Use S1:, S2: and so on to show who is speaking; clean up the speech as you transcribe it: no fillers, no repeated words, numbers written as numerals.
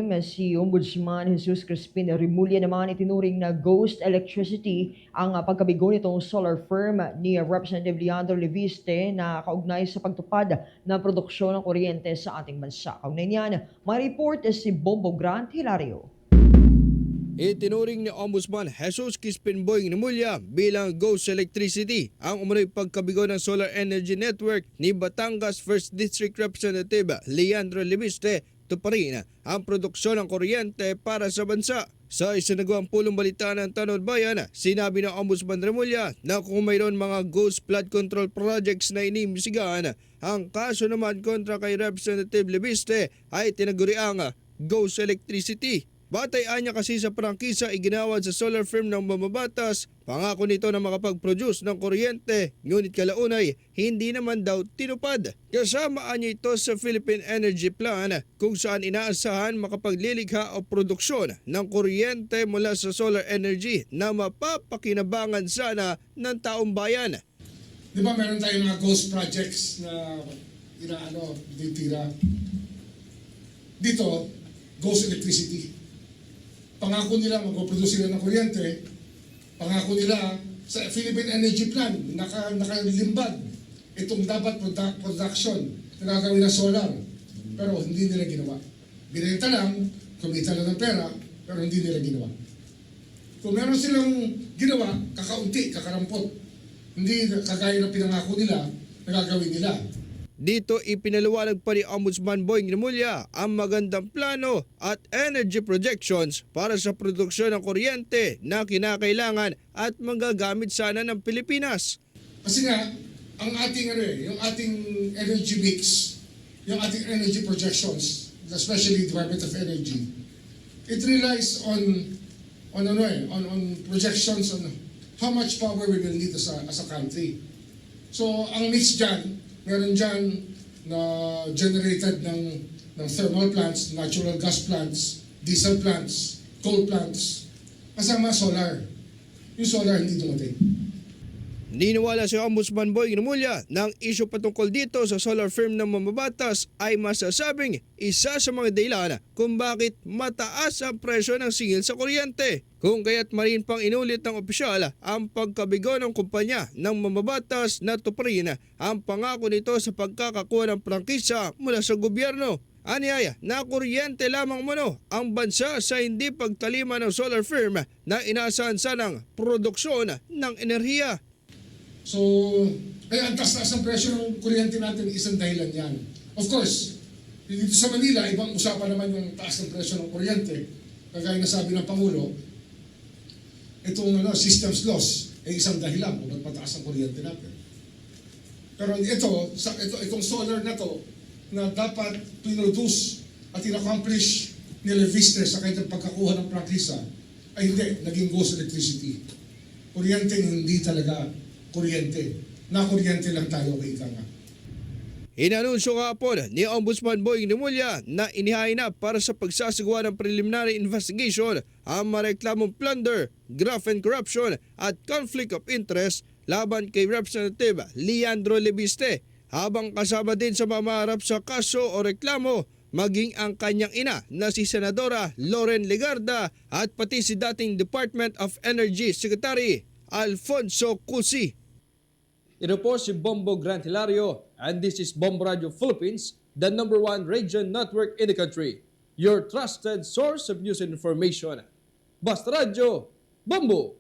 S1: Si Ombudsman Jesus Crispin Remulla naman itinuring na ghost electricity ang pagkabigo nitong solar firm ni Representative Leandro Leviste na kaugnay sa pagtupad ng produksyon ng kuryente sa ating bansa. Kaugnay niyan, may report si Bombo Grant Hilario.
S2: Itinuring ni Ombudsman Jesus Crispin Remulla bilang ghost electricity ang umano'y pagkabigo ng solar energy network ni Batangas 1st District Representative Leandro Leviste tuparin ang produksyon ng kuryente para sa bansa. Sa isinagawang pulong balita ng Tanod Bayan, sinabi ng Ombudsman Remulla na kung mayroon mga ghost flood control projects na inimbisigahan, ang kaso naman kontra kay Representative Leviste ay tinaguriang ghost electricity. Batay niya kasi sa prangkisa iginawad sa solar firm ng mamabatas, pangako nito na makapag-produce ng kuryente, ngunit kalaunay hindi naman daw tinupad. Kasama niya ito sa Philippine Energy Plan kung saan inaasahan makapaglilikha o produksyon ng kuryente mula sa solar energy na mapapakinabangan sana ng taong bayan.
S3: Di ba meron tayong mga ghost projects na ditira? Dito, ghost electricity. Pangako nila magpo-produce sila ng kuryente, pangako nila sa Philippine Energy Plan, nakalimbag itong dapat production na gagawin ng solar. Pero hindi nila ginawa. Binenta lang, kumita lang ng pera, pero hindi nila ginawa. Kung meron silang ginawa, kakaunti, kakarampot. Hindi kagaya ng pinangako nila, nagagawin nila.
S2: Dito ipinaliwanag pa ni Ombudsman Boying Remulla ang magandang plano at energy projections para sa produksyon ng kuryente na kinakailangan at magagamit sana ng Pilipinas.
S3: Kasi nga, ang ating yung ating energy mix, yung ating energy projections, especially Department of Energy, it relies on projections on how much power we will need as a country. So ang mix dyan, meron dyan na generated ng thermal plants, natural gas plants, diesel plants, coal plants, kasama solar. Yung solar hindi dumating.
S2: Niniwala si Ombudsman Boying Remulla na ang isyu patungkol dito sa solar firm ng mamabatas ay masasabing isa sa mga dahilan kung bakit mataas ang presyo ng singil sa kuryente. Kung kaya't marin pang inulit ng opisyal ang pagkabigo ng kumpanya ng mamabatas na tuparin ang pangako nito sa pagkakakuha ng prangkisa mula sa gobyerno. Anyaya na kuryente lamang mano ang bansa sa hindi pagtalima ng solar firm na inaasahan sanang produksyon ng enerhiya.
S3: So, kaya ang taas-taas ng presyo ng kuryente natin, isang dahilan yan. Of course, dito sa Manila, ibang usapan naman yung taas ng presyo ng kuryente. Kagaya na sabi ng Pangulo, itong systems loss ay isang dahilan kung ba't mataas ang kuryente natin. Pero itong solar na to, na dapat pinroduce at in-accomplish ni Leviste sa kanyang pagkakuha ng prangkisa, ay hindi, naging ghost electricity. Kuryente hindi talaga kuryente. Na kuryente lang tayo kay ika nga.
S2: Inanunsyo kahapon ni Ombudsman Boying Remulla na inihain na para sa pagsasagawa ng preliminary investigation ang mareklamong plunder, graft and corruption at conflict of interest laban kay Representative Leandro Leviste, habang kasama din sa mamaharap sa kaso o reklamo maging ang kanyang ina na si Senadora Loren Legarda at pati si dating Department of Energy Secretary Alfonso Cusi. Ito po si Bombo Grant Hilario and this is Bombo Radio Philippines, the #1 radio network in the country. Your trusted source of news and information. Basta Radio, Bombo!